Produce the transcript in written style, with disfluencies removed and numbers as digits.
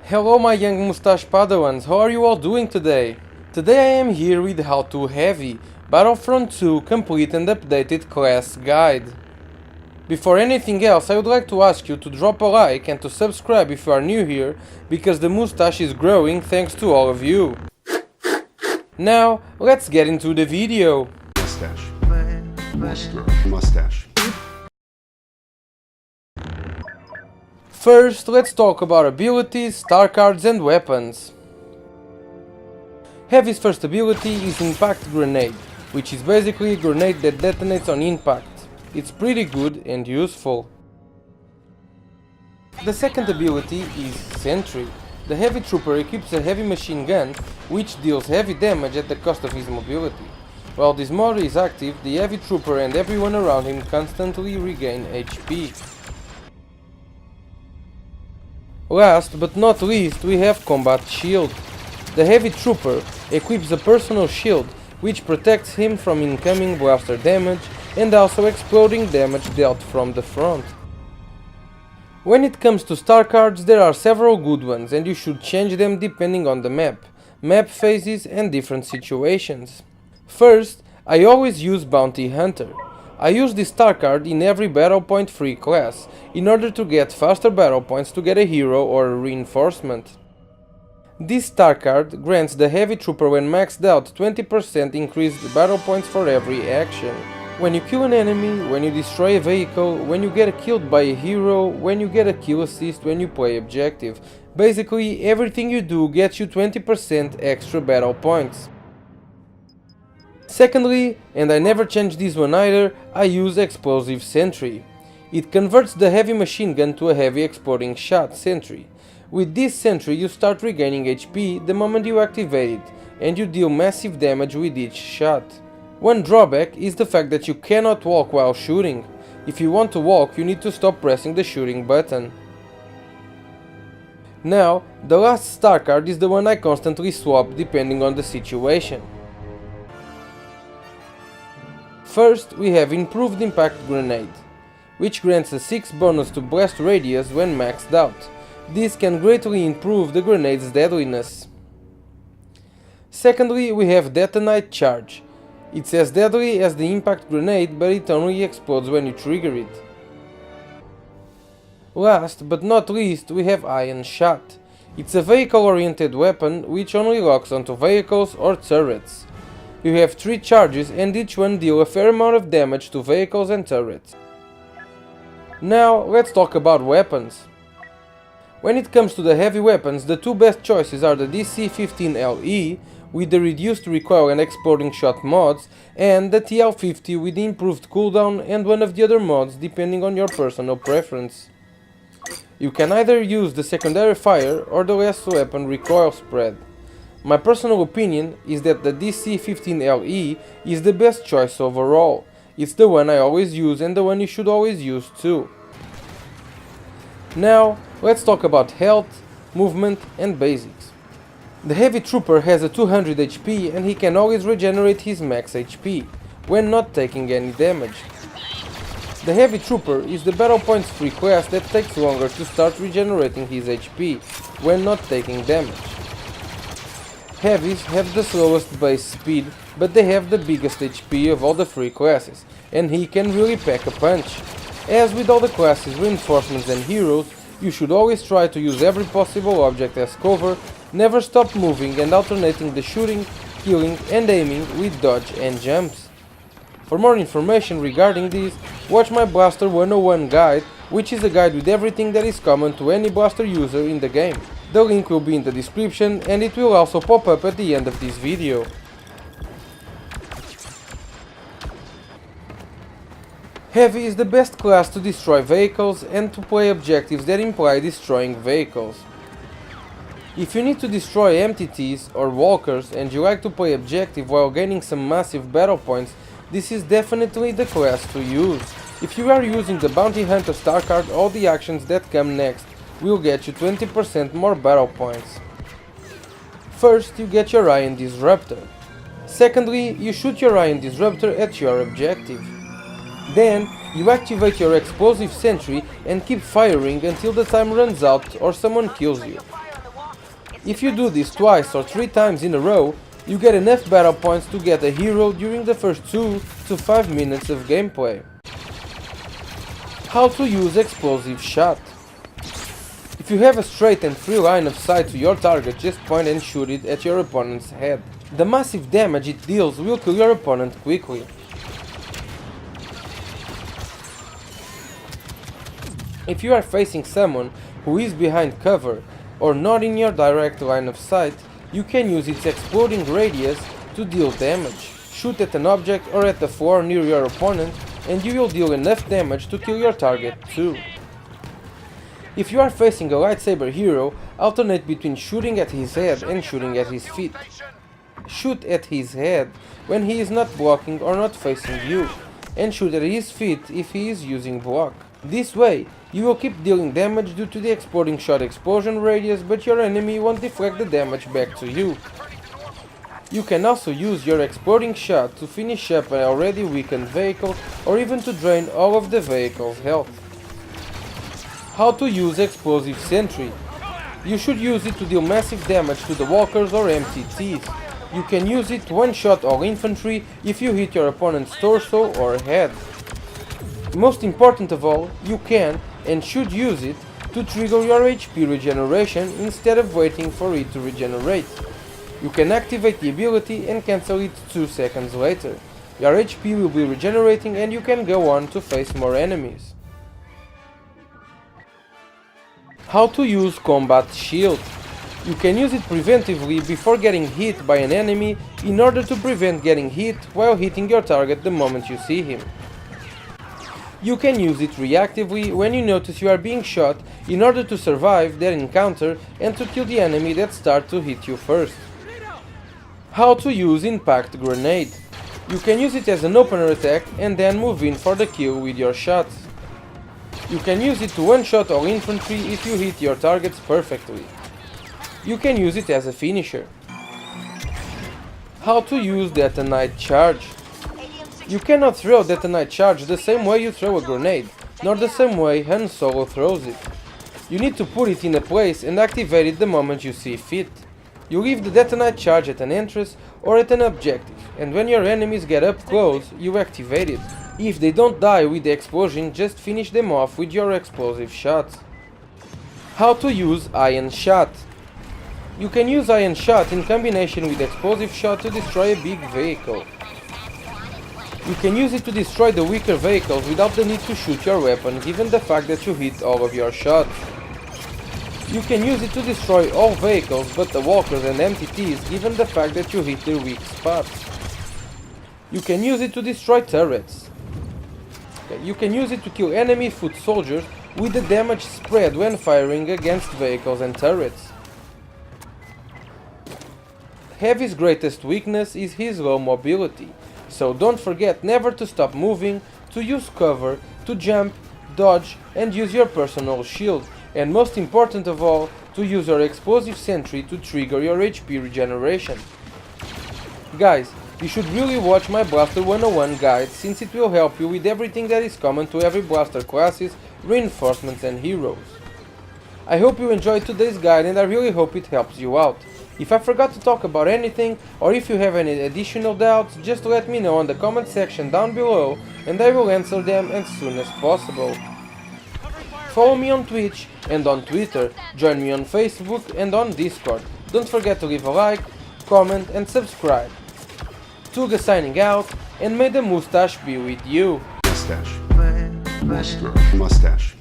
Hello my young mustache padawans, how are you all doing today? Today I am here with How to Heavy, Battlefront 2 complete and updated class guide. Before anything else, I would like to ask you to drop a like and to subscribe if you are new here, because the mustache is growing thanks to all of you. Now, let's get into the video. Mustache. First, let's talk about abilities, star cards and weapons. Heavy's first ability is Impact Grenade, which is basically a grenade that detonates on impact. It's pretty good and useful. The second ability is Sentry. The heavy trooper equips a heavy machine gun, which deals heavy damage at the cost of his mobility. While this mode is active, the heavy trooper and everyone around him constantly regain HP. Last but not least, we have Combat Shield. The heavy trooper equips a personal shield which protects him from incoming blaster damage and also exploding damage dealt from the front. When it comes to star cards, there are several good ones and you should change them depending on the map phases and different situations. First, I always use Bounty Hunter. I use this star card in every battle point free class, in order to get faster battle points to get a hero or a reinforcement. This star card grants the heavy trooper when maxed out 20% increased battle points for every action. When you kill an enemy, when you destroy a vehicle, when you get killed by a hero, when you get a kill assist when you play objective. Basically, everything you do gets you 20% extra battle points. Secondly, and I never change this one either, I use Explosive Sentry. It converts the heavy machine gun to a heavy exploding shot sentry. With this sentry you start regaining HP the moment you activate it, and you deal massive damage with each shot. One drawback is the fact that you cannot walk while shooting. If you want to walk, you need to stop pressing the shooting button. Now, the last star card is the one I constantly swap depending on the situation. First, we have Improved Impact Grenade, which grants a 6 bonus to blast radius when maxed out. This can greatly improve the grenade's deadliness. Secondly, we have Detonite Charge. It's as deadly as the impact grenade, but it only explodes when you trigger it. Last but not least, we have Iron Shot. It's a vehicle-oriented weapon which only locks onto vehicles or turrets. You have 3 charges and each one deal a fair amount of damage to vehicles and turrets. Now let's talk about weapons. When it comes to the heavy weapons, the 2 best choices are the DC-15LE with the reduced recoil and exploding shot mods, and the TL-50 with the improved cooldown and one of the other mods depending on your personal preference. You can either use the secondary fire or the less weapon recoil spread. My personal opinion is that the DC-15LE is the best choice overall. It's the one I always use and the one you should always use too. Now, let's talk about health, movement and basics. The heavy trooper has a 200 HP and he can always regenerate his max HP, when not taking any damage. The heavy trooper is the battle points free class that takes longer to start regenerating his HP, when not taking damage. Heavies have the slowest base speed, but they have the biggest HP of all the free classes, and he can really pack a punch. As with all the classes, reinforcements and heroes, you should always try to use every possible object as cover, never stop moving and alternating the shooting, killing and aiming with dodge and jumps. For more information regarding this, watch my Blaster 101 guide, which is a guide with everything that is common to any blaster user in the game. The link will be in the description and it will also pop up at the end of this video. Heavy is the best class to destroy vehicles and to play objectives that imply destroying vehicles. If you need to destroy MTTs or walkers and you like to play objective while gaining some massive battle points, this is definitely the class to use. If you are using the Bounty Hunter star card, all the actions that come next will get you 20% more battle points. First, you get your Iron Disruptor. Secondly, you shoot your Iron Disruptor at your objective. Then, you activate your Explosive Sentry and keep firing until the time runs out or someone kills you. If you do this twice or 3 times in a row, you get enough battle points to get a hero during the first 2 to 5 minutes of gameplay. How to use explosive shot. If you have a straight and free line of sight to your target, just point and shoot it at your opponent's head. The massive damage it deals will kill your opponent quickly. If you are facing someone who is behind cover or not in your direct line of sight, you can use its exploding radius to deal damage. Shoot at an object or at the floor near your opponent and you will deal enough damage to kill your target too. If you are facing a lightsaber hero, alternate between shooting at his head and shooting at his feet. Shoot at his head when he is not blocking or not facing you, and shoot at his feet if he is using block. This way, you will keep dealing damage due to the exploding shot explosion radius, but your enemy won't deflect the damage back to you. You can also use your exploding shot to finish up an already weakened vehicle or even to drain all of the vehicle's health. How to use explosive sentry. You should use it to deal massive damage to the walkers or MTTs. You can use it to one-shot all infantry if you hit your opponent's torso or head. Most important of all, you can and should use it to trigger your HP regeneration instead of waiting for it to regenerate. You can activate the ability and cancel it 2 seconds later. Your HP will be regenerating and you can go on to face more enemies. How to use combat shield. You can use it preventively before getting hit by an enemy in order to prevent getting hit while hitting your target the moment you see him. You can use it reactively when you notice you are being shot in order to survive that encounter and to kill the enemy that starts to hit you first. How to use impact grenade. You can use it as an opener attack and then move in for the kill with your shots. You can use it to one-shot all infantry if you hit your targets perfectly. You can use it as a finisher. How to use Detonite charge. You cannot throw Detonite charge the same way you throw a grenade, nor the same way Han Solo throws it. You need to put it in a place and activate it the moment you see fit. You leave the Detonite charge at an entrance or at an objective, and when your enemies get up close, you activate it. If they don't die with the explosion, just finish them off with your explosive shots. How to use Ion Shot. You can use Ion Shot in combination with explosive shot to destroy a big vehicle. You can use it to destroy the weaker vehicles without the need to shoot your weapon, given the fact that you hit all of your shots. You can use it to destroy all vehicles but the walkers and MTTs, given the fact that you hit their weak spots. You can use it to destroy turrets. You can use it to kill enemy foot soldiers with the damage spread when firing against vehicles and turrets. Heavy's greatest weakness is his low mobility, so don't forget never to stop moving, to use cover, to jump, dodge and use your personal shield, and most important of all, to use your explosive sentry to trigger your HP regeneration. Guys, you should really watch my Blaster 101 guide, since it will help you with everything that is common to every Blaster classes, reinforcements and heroes. I hope you enjoyed today's guide and I really hope it helps you out. If I forgot to talk about anything, or if you have any additional doubts, just let me know in the comment section down below and I will answer them as soon as possible. Follow me on Twitch and on Twitter, join me on Facebook and on Discord. Don't forget to leave a like, comment and subscribe. Tuga signing out, and may the moustache be with you. Mustache. Mustache.